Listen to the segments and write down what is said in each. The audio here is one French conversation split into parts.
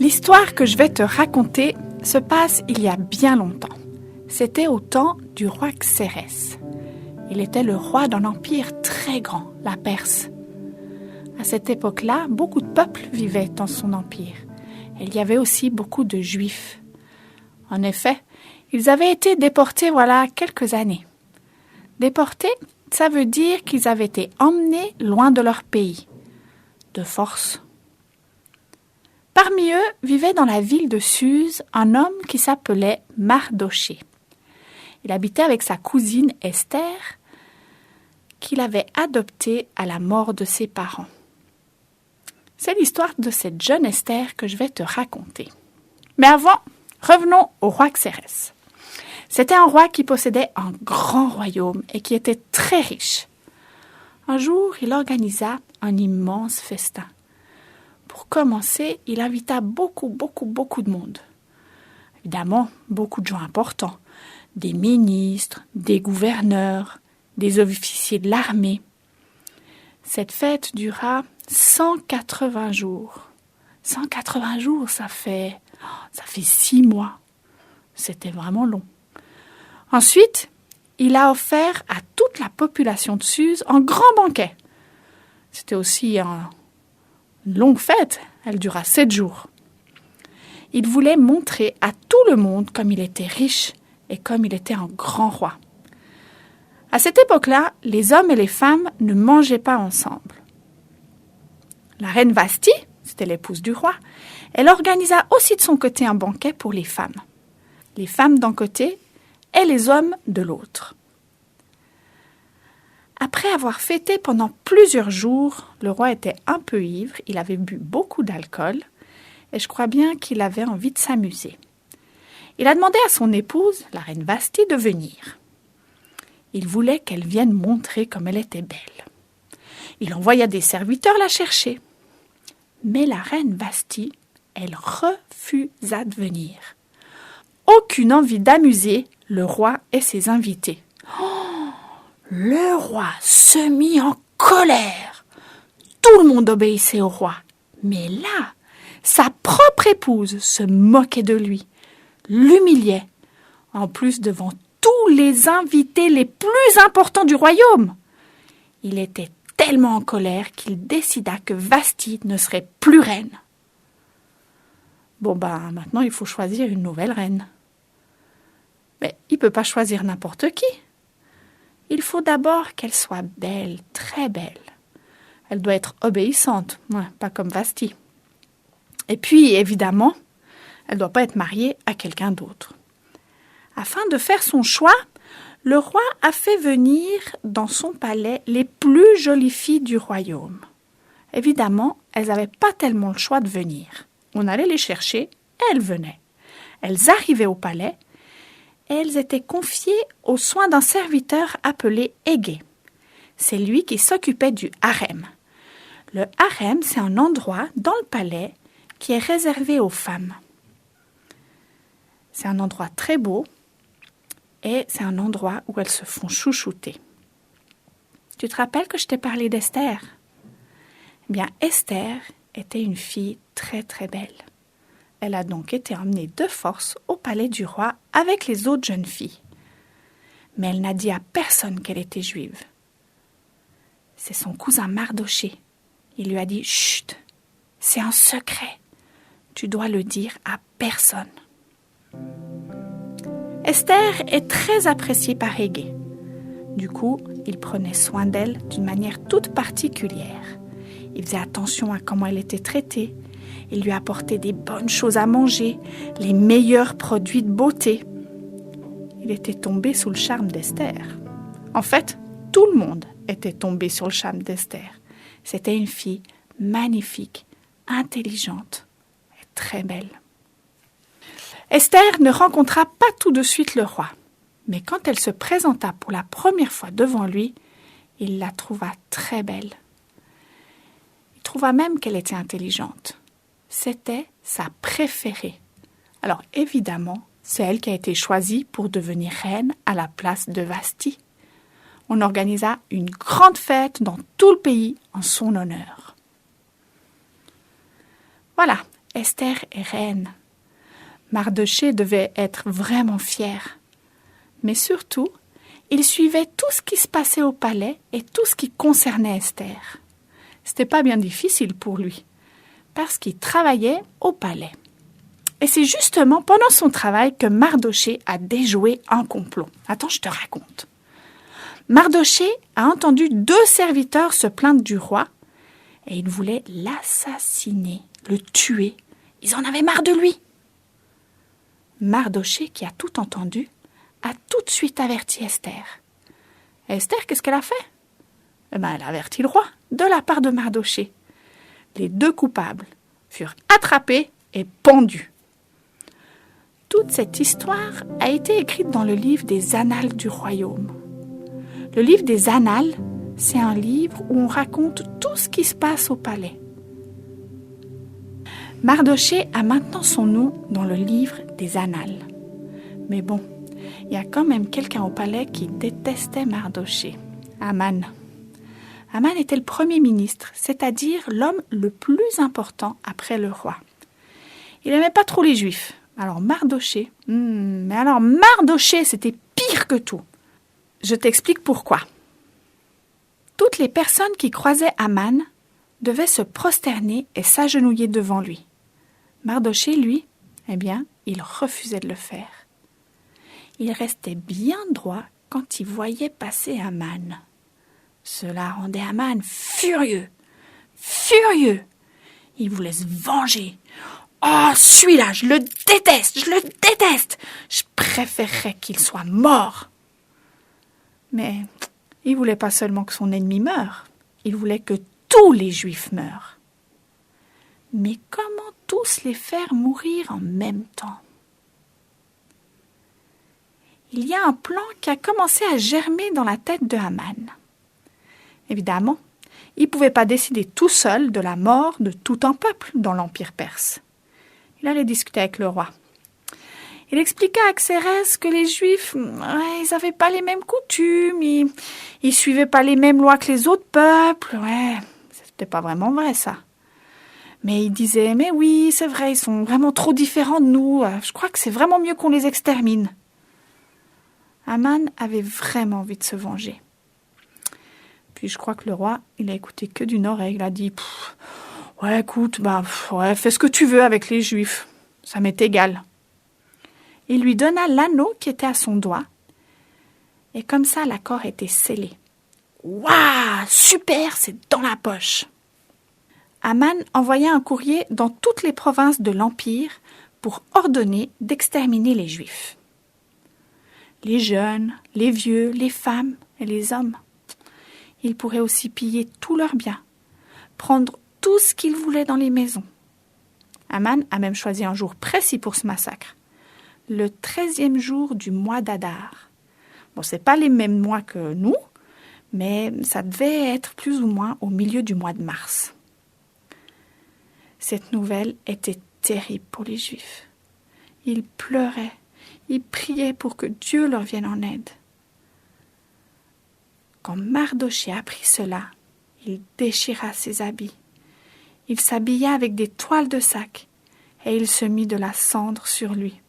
L'histoire que je vais te raconter se passe il y a bien longtemps. C'était au temps du roi Xérès. Il était le roi d'un empire très grand, la Perse. À cette époque-là, beaucoup de peuples vivaient dans son empire. Et il y avait aussi beaucoup de Juifs. En effet, ils avaient été déportés voilà quelques années. Déportés, ça veut dire qu'ils avaient été emmenés loin de leur pays, de force. Parmi eux vivait dans la ville de Suse un homme qui s'appelait Mardochée. Il habitait avec sa cousine Esther, qu'il avait adoptée à la mort de ses parents. C'est l'histoire de cette jeune Esther que je vais te raconter. Mais avant, revenons au roi Xérès. C'était un roi qui possédait un grand royaume et qui était très riche. Un jour, il organisa un immense festin. Pour commencer, il invita beaucoup de monde. Évidemment, beaucoup de gens importants. Des ministres, des gouverneurs, des officiers de l'armée. Cette fête dura 180 jours. 180 jours, ça fait 6 mois. C'était vraiment long. Ensuite, il a offert à toute la population de Suse un grand banquet. C'était aussi une longue fête, elle dura 7 jours. Il voulait montrer à tout le monde comme il était riche et comme il était un grand roi. À cette époque-là, les hommes et les femmes ne mangeaient pas ensemble. La reine Vashti, c'était l'épouse du roi, elle organisa aussi de son côté un banquet pour les femmes. Les femmes d'un côté et les hommes de l'autre. Après avoir fêté pendant plusieurs jours, le roi était un peu ivre, il avait bu beaucoup d'alcool et je crois bien qu'il avait envie de s'amuser. Il a demandé à son épouse, la reine Vashti, de venir. Il voulait qu'elle vienne montrer comme elle était belle. Il envoya des serviteurs la chercher. Mais la reine Vashti, elle refusa de venir. Aucune envie d'amuser le roi et ses invités. Le roi se mit en colère. Tout le monde obéissait au roi. Mais là, sa propre épouse se moquait de lui, l'humiliait, en plus devant tous les invités les plus importants du royaume. Il était tellement en colère qu'il décida que Vashti ne serait plus reine. Maintenant il faut choisir une nouvelle reine. Mais il ne peut pas choisir n'importe qui. Il faut d'abord qu'elle soit belle, très belle. Elle doit être obéissante, pas comme Vashti. Et puis, évidemment, elle ne doit pas être mariée à quelqu'un d'autre. Afin de faire son choix, le roi a fait venir dans son palais les plus jolies filles du royaume. Évidemment, elles n'avaient pas tellement le choix de venir. On allait les chercher et elles venaient. Elles arrivaient au palais et elles étaient confiées aux soins d'un serviteur appelé Égée. C'est lui qui s'occupait du harem. Le harem, c'est un endroit dans le palais qui est réservé aux femmes. C'est un endroit très beau et c'est un endroit où elles se font chouchouter. Tu te rappelles que je t'ai parlé d'Esther? Eh bien, Esther était une fille très très belle. Elle a donc été emmenée de force au palais du roi avec les autres jeunes filles. Mais elle n'a dit à personne qu'elle était juive. C'est son cousin Mardochée. Il lui a dit « Chut, c'est un secret. Tu dois le dire à personne. » Esther est très appréciée par Égée. Du coup, il prenait soin d'elle d'une manière toute particulière. Il faisait attention à comment elle était traitée. Il lui apportait des bonnes choses à manger, les meilleurs produits de beauté. Il était tombé sous le charme d'Esther. En fait, tout le monde était tombé sur le charme d'Esther. C'était une fille magnifique, intelligente et très belle. Esther ne rencontra pas tout de suite le roi, mais quand elle se présenta pour la première fois devant lui, il la trouva très belle. Il trouva même qu'elle était intelligente. C'était sa préférée. Alors évidemment, c'est elle qui a été choisie pour devenir reine à la place de Vashti. On organisa une grande fête dans tout le pays en son honneur. Voilà, Esther est reine. Mardochée devait être vraiment fier. Mais surtout, il suivait tout ce qui se passait au palais et tout ce qui concernait Esther. C'était pas bien difficile pour lui, parce qu'il travaillait au palais. Et c'est justement pendant son travail que Mardochée a déjoué un complot. Attends, je te raconte. Mardochée a entendu 2 serviteurs se plaindre du roi et ils voulaient l'assassiner, le tuer. Ils en avaient marre de lui. Mardochée, qui a tout entendu, a tout de suite averti Esther. Et Esther, qu'est-ce qu'elle a fait? Elle a averti le roi, de la part de Mardochée. Les 2 coupables furent attrapés et pendus. Toute cette histoire a été écrite dans le livre des Annales du royaume. Le livre des Annales, c'est un livre où on raconte tout ce qui se passe au palais. Mardochée a maintenant son nom dans le livre des Annales. Mais bon, il y a quand même quelqu'un au palais qui détestait Mardochée, Aman. Aman était le premier ministre, c'est-à-dire l'homme le plus important après le roi. Il n'aimait pas trop les Juifs. Alors Mardochée, c'était pire que tout. Je t'explique pourquoi. Toutes les personnes qui croisaient Aman devaient se prosterner et s'agenouiller devant lui. Mardochée, lui, il refusait de le faire. Il restait bien droit quand il voyait passer Aman. Cela rendait Aman furieux. Furieux! Il voulait se venger. Oh, celui-là, je le déteste! Je préférerais qu'il soit mort. Mais il voulait pas seulement que son ennemi meure, il voulait que tous les Juifs meurent. Mais comment tous les faire mourir en même temps? Il y a un plan qui a commencé à germer dans la tête de Haman. Évidemment, il ne pouvait pas décider tout seul de la mort de tout un peuple dans l'Empire perse. Il allait discuter avec le roi. Il expliqua à Xérès que les Juifs, ils n'avaient pas les mêmes coutumes, ils suivaient pas les mêmes lois que les autres peuples. C'était pas vraiment vrai ça. Mais il disait, mais oui, c'est vrai, ils sont vraiment trop différents de nous. Je crois que c'est vraiment mieux qu'on les extermine. Haman avait vraiment envie de se venger. Puis je crois que le roi, il a écouté que d'une oreille. Il a dit, écoute, fais ce que tu veux avec les Juifs. Ça m'est égal. Il lui donna l'anneau qui était à son doigt. Et comme ça, l'accord était scellé. Waouh, super, c'est dans la poche. Haman envoya un courrier dans toutes les provinces de l'Empire pour ordonner d'exterminer les Juifs. Les jeunes, les vieux, les femmes et les hommes. Ils pourraient aussi piller tous leurs biens, prendre tout ce qu'ils voulaient dans les maisons. Haman a même choisi un jour précis pour ce massacre, le 13e jour du mois d'Adar. Bon, c'est pas les mêmes mois que nous, mais ça devait être plus ou moins au milieu du mois de mars. Cette nouvelle était terrible pour les Juifs. Ils pleuraient, ils priaient pour que Dieu leur vienne en aide. Quand Mardochée apprit cela, il déchira ses habits. Il s'habilla avec des toiles de sac et il se mit de la cendre sur lui,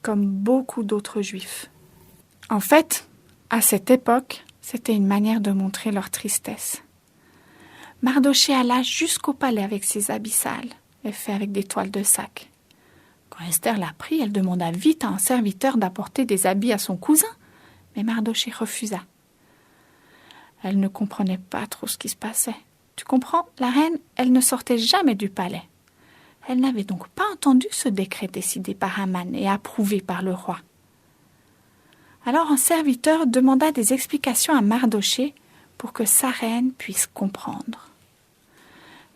comme beaucoup d'autres Juifs. En fait, à cette époque, c'était une manière de montrer leur tristesse. Mardochée alla jusqu'au palais avec ses habits sales et faits avec des toiles de sac. Quand Esther l'apprit, elle demanda vite à un serviteur d'apporter des habits à son cousin, mais Mardochée refusa. Elle ne comprenait pas trop ce qui se passait. Tu comprends, la reine, elle ne sortait jamais du palais. Elle n'avait donc pas entendu ce décret décidé par Haman et approuvé par le roi. Alors un serviteur demanda des explications à Mardochée pour que sa reine puisse comprendre.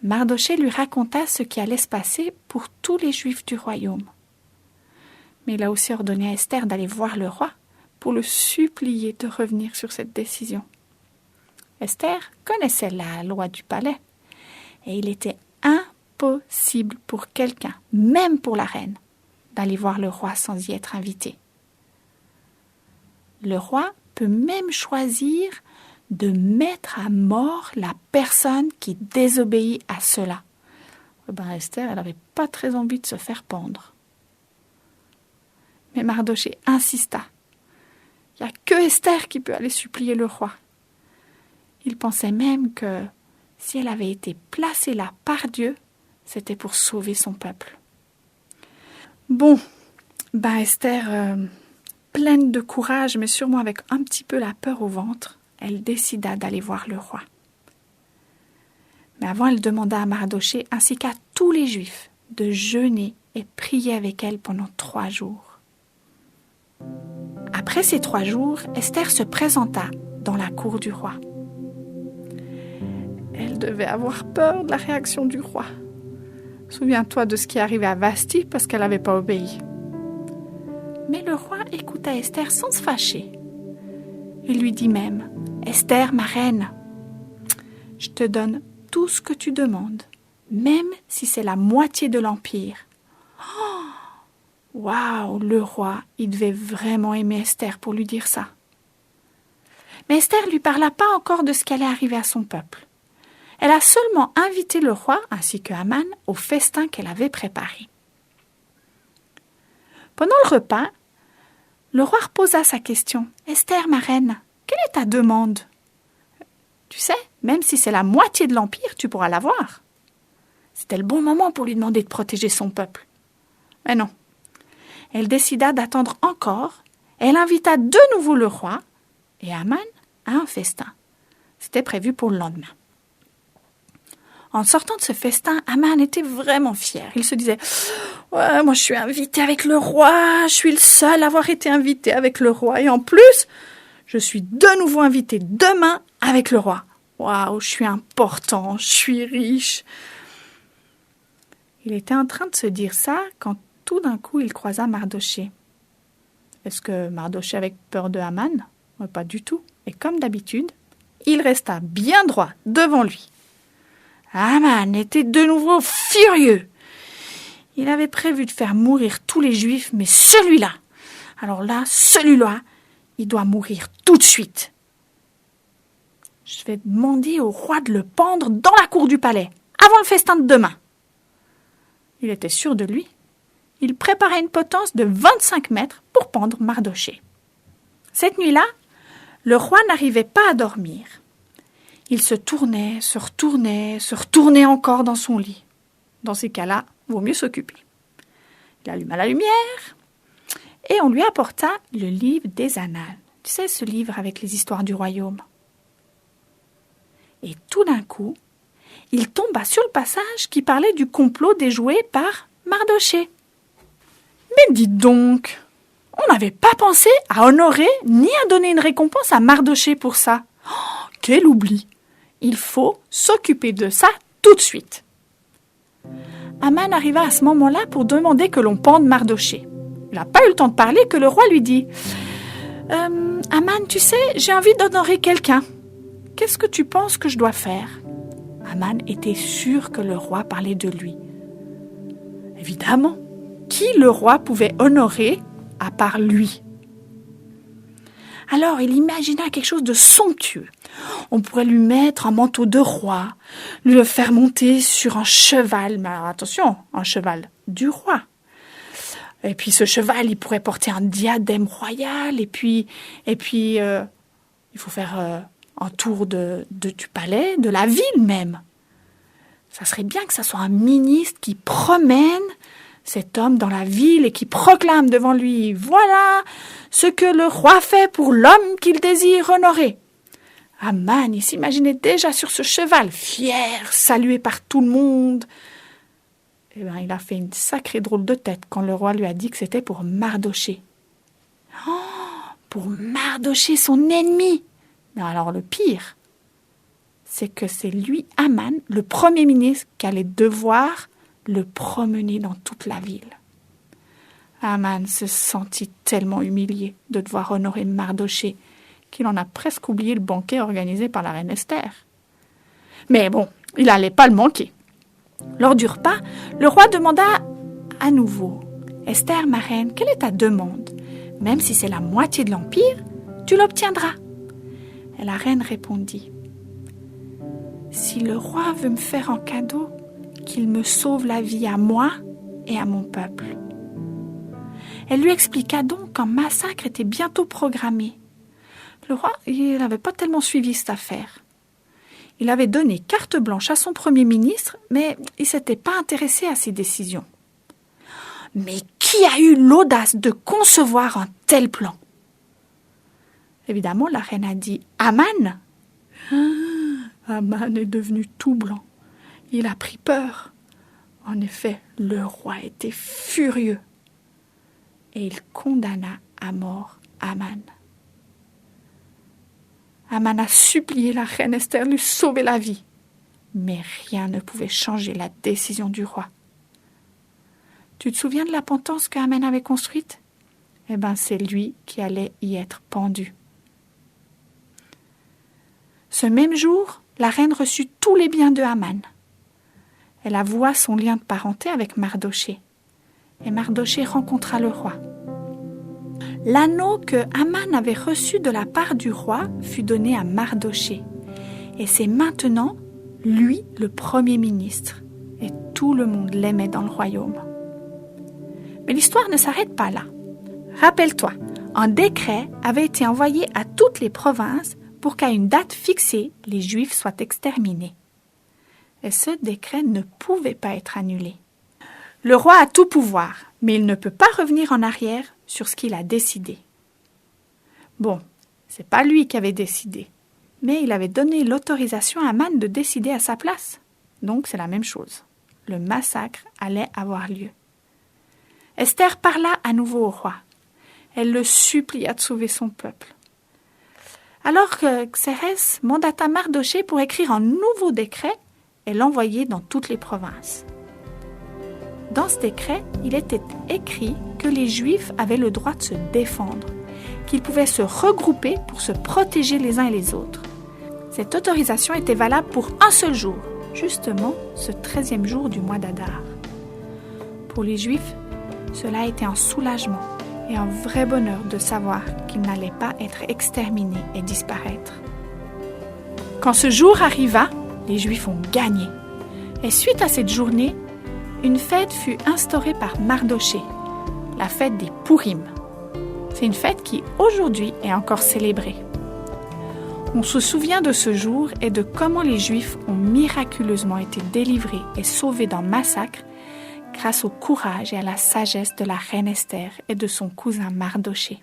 Mardochée lui raconta ce qui allait se passer pour tous les Juifs du royaume. Mais il a aussi ordonné à Esther d'aller voir le roi pour le supplier de revenir sur cette décision. Esther connaissait la loi du palais et il était impossible pour quelqu'un, même pour la reine, d'aller voir le roi sans y être invité. Le roi peut même choisir de mettre à mort la personne qui désobéit à cela. Esther, elle n'avait pas très envie de se faire pendre. Mais Mardochée insista. Il n'y a que Esther qui peut aller supplier le roi. Il pensait même que si elle avait été placée là par Dieu, c'était pour sauver son peuple. Bon, Esther, pleine de courage, mais sûrement avec un petit peu la peur au ventre, elle décida d'aller voir le roi. Mais avant, elle demanda à Mardochée, ainsi qu'à tous les Juifs, de jeûner et prier avec elle pendant 3 jours. Après ces 3 jours, Esther se présenta dans la cour du roi. Elle devait avoir peur de la réaction du roi. Souviens-toi de ce qui est arrivé à Vasti parce qu'elle n'avait pas obéi. Mais le roi écouta Esther sans se fâcher. Il lui dit même, « Esther, ma reine, je te donne tout ce que tu demandes, même si c'est la moitié de l'empire. » Waouh, le roi, il devait vraiment aimer Esther pour lui dire ça. Mais Esther ne lui parla pas encore de ce qui allait arriver à son peuple. Elle a seulement invité le roi, ainsi que Haman, au festin qu'elle avait préparé. Pendant le repas, le roi reposa sa question. « Esther, ma reine, quelle est ta demande ? Tu sais, même si c'est la moitié de l'empire, tu pourras l'avoir. » C'était le bon moment pour lui demander de protéger son peuple. Mais non. Elle décida d'attendre encore. Elle invita de nouveau le roi et Haman à un festin. C'était prévu pour le lendemain. En sortant de ce festin, Haman était vraiment fier. Il se disait « Ouais, moi je suis invité avec le roi, je suis le seul à avoir été invité avec le roi. Et en plus, je suis de nouveau invité demain avec le roi. Waouh, je suis important, je suis riche. » Il était en train de se dire ça quand tout d'un coup il croisa Mardochée. Est-ce que Mardochée avait peur de Haman ? Pas du tout. Et comme d'habitude, il resta bien droit devant lui. Haman était de nouveau furieux. Il avait prévu de faire mourir tous les Juifs, mais celui-là, il doit mourir tout de suite. Je vais demander au roi de le pendre dans la cour du palais, avant le festin de demain. Il était sûr de lui. Il préparait une potence de 25 mètres pour pendre Mardochée. Cette nuit-là, le roi n'arrivait pas à dormir. Il se tournait, se retournait encore dans son lit. Dans ces cas-là, vaut mieux s'occuper. Il alluma la lumière et on lui apporta le livre des Annales. Tu sais, ce livre avec les histoires du royaume. Et tout d'un coup, il tomba sur le passage qui parlait du complot déjoué par Mardochée. Mais dites donc, on n'avait pas pensé à honorer ni à donner une récompense à Mardochée pour ça. Oh, quel oubli! Il faut s'occuper de ça tout de suite. Haman arriva à ce moment-là pour demander que l'on pende Mardochée. Il n'a pas eu le temps de parler que le roi lui dit « Haman, tu sais, j'ai envie d'honorer quelqu'un. Qu'est-ce que tu penses que je dois faire ?» Haman était sûr que le roi parlait de lui. Évidemment, qui le roi pouvait honorer à part lui ? Alors il imagina quelque chose de somptueux. On pourrait lui mettre un manteau de roi, lui faire monter sur un cheval, mais alors attention, un cheval du roi. Et puis ce cheval, il pourrait porter un diadème royal, et puis il faut faire un tour du palais, de la ville même. Ça serait bien que ça soit un ministre qui promène cet homme dans la ville et qui proclame devant lui « Voilà ce que le roi fait pour l'homme qu'il désire honorer ». Haman, il s'imaginait déjà sur ce cheval, fier, salué par tout le monde. Eh bien, il a fait une sacrée drôle de tête quand le roi lui a dit que c'était pour Mardochée. Oh, pour Mardochée, son ennemi. Mais alors le pire, c'est que c'est lui, Haman, le premier ministre, qui allait devoir le promener dans toute la ville. Haman se sentit tellement humilié de devoir honorer Mardochée qu'il en a presque oublié le banquet organisé par la reine Esther. Mais bon, il n'allait pas le manquer. Lors du repas, le roi demanda à nouveau « Esther, ma reine, quelle est ta demande ? Même si c'est la moitié de l'empire, tu l'obtiendras. » Et la reine répondit « Si le roi veut me faire en cadeau qu'il me sauve la vie à moi et à mon peuple. » Elle lui expliqua donc qu'un massacre était bientôt programmé. Le roi, il n'avait pas tellement suivi cette affaire. Il avait donné carte blanche à son premier ministre, mais il ne s'était pas intéressé à ses décisions. Mais qui a eu l'audace de concevoir un tel plan? Évidemment, la reine a dit « Aman !» Aman est devenu tout blanc. Il a pris peur. En effet, le roi était furieux. Et il condamna à mort Aman. Aman a supplié la reine Esther de lui sauver la vie. Mais rien ne pouvait changer la décision du roi. Tu te souviens de la potence que Aman avait construite? Eh bien, c'est lui qui allait y être pendu. Ce même jour, la reine reçut tous les biens de Aman. Elle avoua son lien de parenté avec Mardochée. Et Mardochée rencontra le roi. L'anneau que Aman avait reçu de la part du roi fut donné à Mardochée. Et c'est maintenant lui le premier ministre. Et tout le monde l'aimait dans le royaume. Mais l'histoire ne s'arrête pas là. Rappelle-toi, un décret avait été envoyé à toutes les provinces pour qu'à une date fixée, les Juifs soient exterminés. Et ce décret ne pouvait pas être annulé. Le roi a tout pouvoir, mais il ne peut pas revenir en arrière sur ce qu'il a décidé. Bon, c'est pas lui qui avait décidé, mais il avait donné l'autorisation à Aman de décider à sa place. Donc c'est la même chose. Le massacre allait avoir lieu. Esther parla à nouveau au roi. Elle le supplia de sauver son peuple. Alors que Xérès mandata Mardochée pour écrire un nouveau décret et l'envoyer dans toutes les provinces. Dans ce décret, il était écrit que les Juifs avaient le droit de se défendre, qu'ils pouvaient se regrouper pour se protéger les uns et les autres. Cette autorisation était valable pour un seul jour, justement ce 13e jour du mois d'Adar. Pour les Juifs, cela était un soulagement et un vrai bonheur de savoir qu'ils n'allaient pas être exterminés et disparaître. Quand ce jour arriva, les Juifs ont gagné. Et suite à cette journée, une fête fut instaurée par Mardochée, la fête des Pourim. C'est une fête qui, aujourd'hui, est encore célébrée. On se souvient de ce jour et de comment les Juifs ont miraculeusement été délivrés et sauvés d'un massacre grâce au courage et à la sagesse de la reine Esther et de son cousin Mardochée.